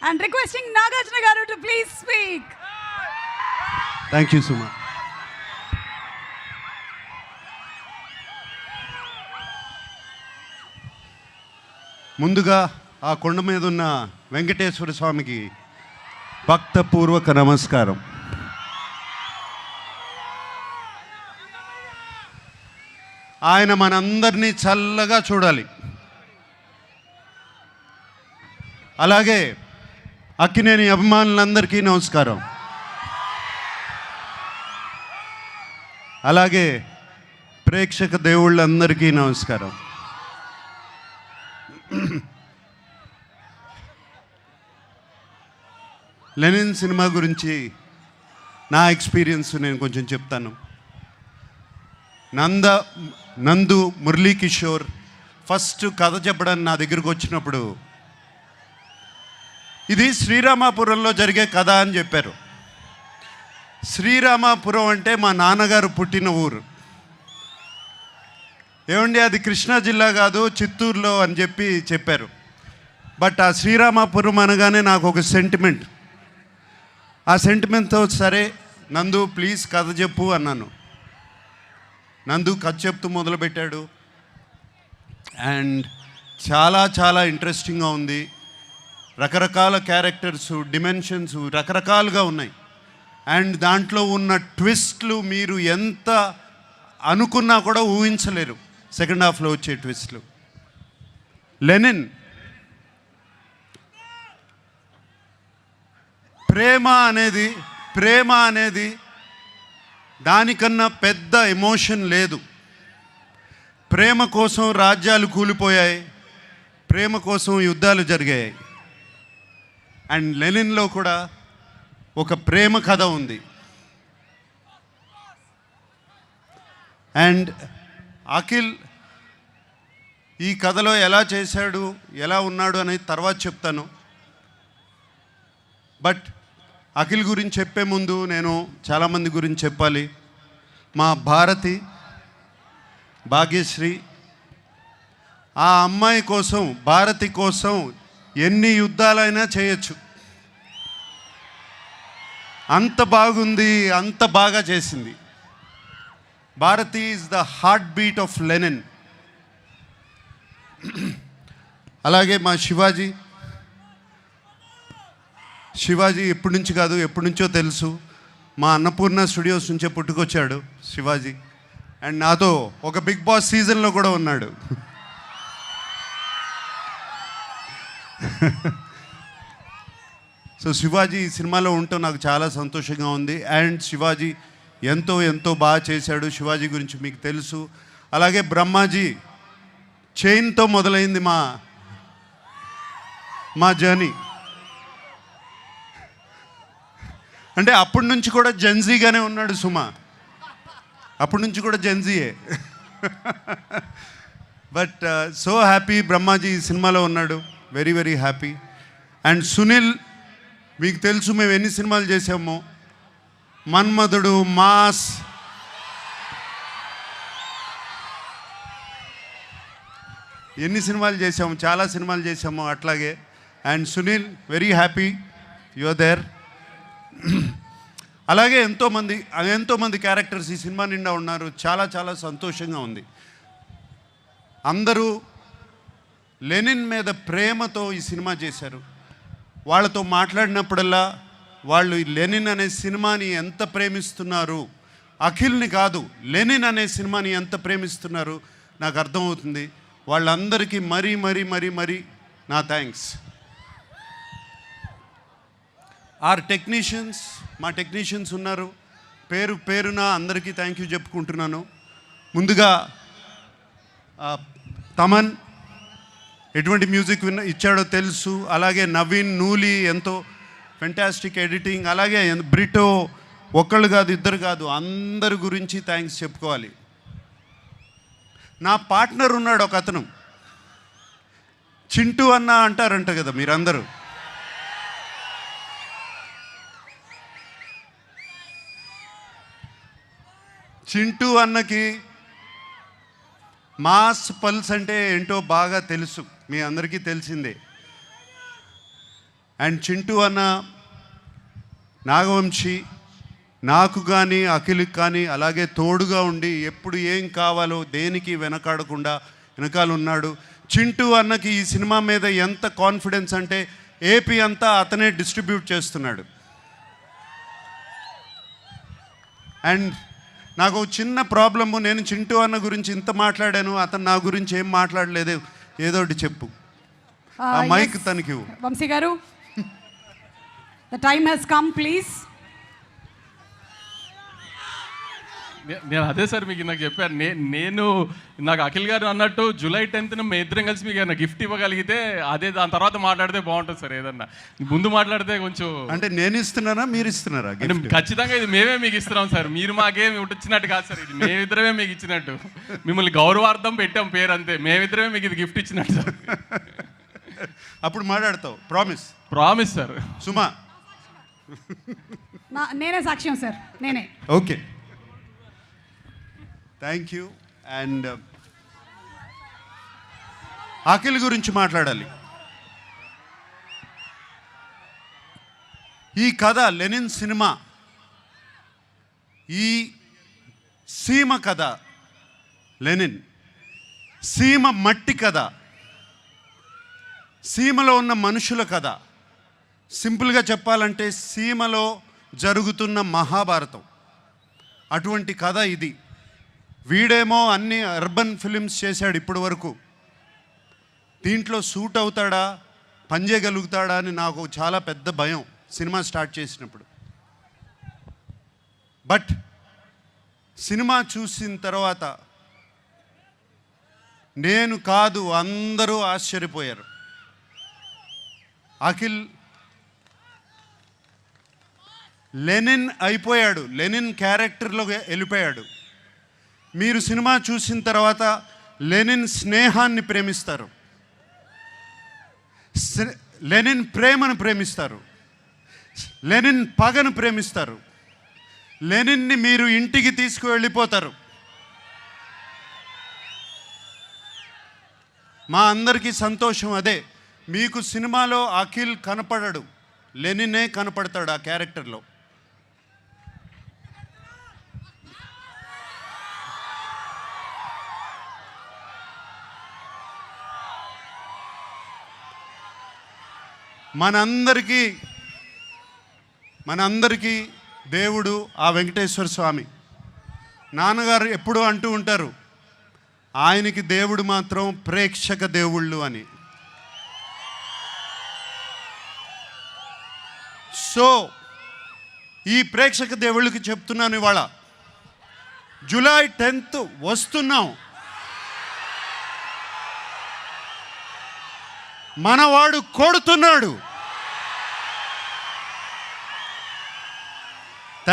and requesting Nagarjuna garu to please speak. Thank you, Suma. ముందుగా ఆ కొండ మీద ఉన్న వెంకటేశ్వర స్వామికి భక్తపూర్వక నమస్కారం. ఆయన మనందరినీ చల్లగా చూడాలి. అలాగే అక్కినేని అభిమానులందరికీ నమస్కారం. అలాగే ప్రేక్షక దేవుళ్ళందరికీ నమస్కారం. లెనిన్ సినిమా గురించి నా ఎక్స్పీరియన్స్ నేను కొంచెం చెప్తాను. నందు మురళీకిషోర్ ఫస్ట్ కథ చెప్పడానికి నా దగ్గరకు వచ్చినప్పుడు ఇది శ్రీరామాపురంలో జరిగే కథ అని చెప్పారు. శ్రీరామాపురం అంటే మా నాన్నగారు పుట్టిన ఊరు. ఏమండి అది కృష్ణా జిల్లా కాదు, చిత్తూరులో అని చెప్పారు. బట్ ఆ శ్రీరామాపురం అనగానే నాకు ఒక సెంటిమెంట్. ఆ సెంటిమెంట్తో సరే నందు ప్లీజ్ కథ చెప్పు అన్నాను. నందు కథ చెప్తూ మొదలుపెట్టాడు. అండ్ చాలా చాలా ఇంట్రెస్టింగ్గా ఉంది. రకరకాల క్యారెక్టర్స్, డిమెన్షన్స్ రకరకాలుగా ఉన్నాయి. అండ్ దాంట్లో ఉన్న ట్విస్ట్లు మీరు ఎంత అనుకున్నా కూడా ఊహించలేరు. సెకండ్ హాఫ్లో వచ్చే ట్విస్ట్లు. లెనిన్ ప్రేమ అనేది దానికన్నా పెద్ద ఎమోషన్ లేదు. ప్రేమ కోసం రాజ్యాలు కూలిపోయాయి, ప్రేమ కోసం యుద్ధాలు జరిగాయి. అండ్ లెనిన్లో కూడా ఒక ప్రేమ కథ ఉంది. అండ్ అఖిల్ ఈ కథలో ఎలా చేశాడు, ఎలా ఉన్నాడు అనేది తర్వాత చెప్తాను. బట్ అఖిల్ గురించి చెప్పే ముందు నేను చాలామంది గురించి చెప్పాలి. మా భాగ్యశ్రీ, ఆ అమ్మాయి కోసం, భారతి కోసం ఎన్ని యుద్ధాలైనా చేయొచ్చు. అంత బాగుంది, అంత బాగా చేసింది. Bharathi is the heartbeat of Lenin. అలాగే మా శివాజీ ఎప్పటి నుంచి కాదు, ఎప్పటి నుంచో తెలుసు. మా అన్నపూర్ణ స్టూడియోస్ నుంచే పుట్టుకొచ్చాడు శివాజీ. అండ్ నాతో ఒక బిగ్ బాస్ సీజన్లో కూడా ఉన్నాడు. సో శివాజీ ఈ సినిమాలో ఉండటం నాకు చాలా సంతోషంగా ఉంది. అండ్ శివాజీ ఎంతో ఎంతో బాగా చేశాడు. శివాజీ గురించి మీకు తెలుసు. అలాగే బ్రహ్మాజీ చైన్తో మొదలైంది మా జర్నీ. అంటే అప్పటి నుంచి కూడా జెన్జీగానే ఉన్నాడు సుమా. అప్పటి నుంచి కూడా జెన్జీయే. బట్ సో హ్యాపీ బ్రహ్మాజీ ఈ సినిమాలో ఉన్నాడు. Very very happy. And Sunil మీకు తెలుసు మేము ఎన్ని సినిమాలు చేసామో. మన్మధుడు, మాస్, ఎన్ని సినిమాలు చేసాము, చాలా సినిమాలు చేసాము అట్లాగే. And Sunil very happy you are there. అలాగే ఎంతోమంది క్యారెక్టర్స్ ఈ సినిమా నిండా ఉన్నారు. చాలా చాలా సంతోషంగా ఉంది. అందరూ లెనిన్ మీద ప్రేమతో ఈ సినిమా చేశారు. వాళ్ళతో మాట్లాడినప్పుడల్లా వాళ్ళు లెనిన్ అనే సినిమాని ఎంత ప్రేమిస్తున్నారు, అఖిల్ని కాదు లెనిన్ అనే సినిమాని ఎంత ప్రేమిస్తున్నారు నాకు అర్థమవుతుంది. వాళ్ళందరికీ మరీ మరీ మరీ మరీ నా థ్యాంక్స్. మా టెక్నీషియన్స్ ఉన్నారు. పేరున అందరికీ థ్యాంక్ యూ చెప్పుకుంటున్నాను. ముందుగా తమన్ ఎటువంటి మ్యూజిక్ ఇచ్చాడో తెలుసు. అలాగే నవీన్, నూలి ఎంతో ఫెంటాస్టిక్ ఎడిటింగ్. అలాగే బ్రిటో ఒక్కళ్ళు కాదు, ఇద్దరు కాదు, అందరి గురించి థ్యాంక్స్ చెప్పుకోవాలి. నా పార్ట్నర్ ఉన్నాడు ఒక అతను, చింటూ అన్న అంటారంట కదా మీరందరూ. చింటూ అన్నకి మాస్ పల్స్ అంటే ఏంటో బాగా తెలుసు, మీ అందరికీ తెలిసిందే. అండ్ చింటూ అన్న, నాగవంశీ నాకు కానీ అఖిల్కి కానీ అలాగే తోడుగా ఉండి ఎప్పుడు ఏం కావాలో దేనికి వెనకాడకుండా వెనకాల ఉన్నాడు. చింటూ అన్నకి ఈ సినిమా మీద ఎంత కాన్ఫిడెన్స్ అంటే ఏపీ అంతా అతనే డిస్ట్రిబ్యూట్ చేస్తున్నాడు. అండ్ నాకు చిన్న ప్రాబ్లము, నేను చింటూ అన్న గురించి ఇంత మాట్లాడాను, అతను నా గురించి ఏం మాట్లాడలేదు. ఏదో ఒకటి చెప్పు. ఆ మైక్ తనకి ఇవ్వు. Vamshi garu, the time has come, please. నేను అదే సార్ మీకు నాకు చెప్పాను. నేను నాకు అఖిల్ గారు అన్నట్టు జూలై 10th మేము ఇద్దరం కలిసి మీకు ఏదైనా గిఫ్ట్ ఇవ్వగలిగితే అదే దాని తర్వాత మాట్లాడితే బాగుంటుంది సార్. ఏదన్నా ముందు మాట్లాడితే కొంచెం అంటే నేను ఇస్తున్నానా మీరు ఇస్తున్నారా? ఖచ్చితంగా ఇది మేమే మీకు ఇస్తున్నాం సార్. మీరు మాకేమి ఇచ్చినట్టు కాదు సార్. ఇది మేమిద్దరమే మీకు ఇచ్చినట్టు, మిమ్మల్ని గౌరవార్థం పెట్టాం పేరు అంతే. మేమిద్దరమే మీకు ఇది గిఫ్ట్ ఇచ్చినట్టు సార్. అప్పుడు మాట్లాడతావు. ప్రామిస్. Promise sir. సుమా, నేనే సాక్ష్యం సార్, నేనే. Okay, thank you. And Akhil గురించి మాట్లాడాలి. ఈ కథ లెనిన్ సినిమా, ఈ సీమ కథ, లెనిన్ సీమ మట్టి కథ, సీమలో ఉన్న మనుషుల కథ. సింపుల్గా చెప్పాలంటే సీమలో జరుగుతున్న మహాభారతం, అటువంటి కథ ఇది. వీడేమో అన్ని అర్బన్ ఫిలిమ్స్ చేశాడు ఇప్పటి వరకు. దీంట్లో సూట్ అవుతాడా, పనిచేయగలుగుతాడా అని నాకు చాలా పెద్ద భయం సినిమా స్టార్ట్ చేసినప్పుడు. బట్ సినిమా చూసిన తర్వాత నేను కాదు అందరూ ఆశ్చర్యపోయారు. అఖిల్ లెనిన్ అయిపోయాడు, లెనిన్ క్యారెక్టర్లో వెళ్ళిపోయాడు. మీరు సినిమా చూసిన తర్వాత లెనిన్ స్నేహాన్ని ప్రేమిస్తారు, లెనిన్ ప్రేమను ప్రేమిస్తారు, లెనిన్ పగను ప్రేమిస్తారు, లెనిన్ని మీరు ఇంటికి తీసుకువెళ్ళిపోతారు. మా అందరికీ సంతోషం అదే. మీకు సినిమాలో అఖిల్ కనపడడు, లెనినే కనపడతాడు ఆ క్యారెక్టర్లో. మనందరికీ దేవుడు ఆ వెంకటేశ్వర స్వామి. నాన్నగారు ఎప్పుడూ అంటూ ఉంటారు, ఆయనకి దేవుడు మాత్రం ప్రేక్షక దేవుళ్ళు అని. సో ఈ ప్రేక్షక దేవుళ్ళకి చెప్తున్నాను, ఇవాళ జూలై 10th వస్తున్నాం. మనవాడు కొడుతున్నాడు.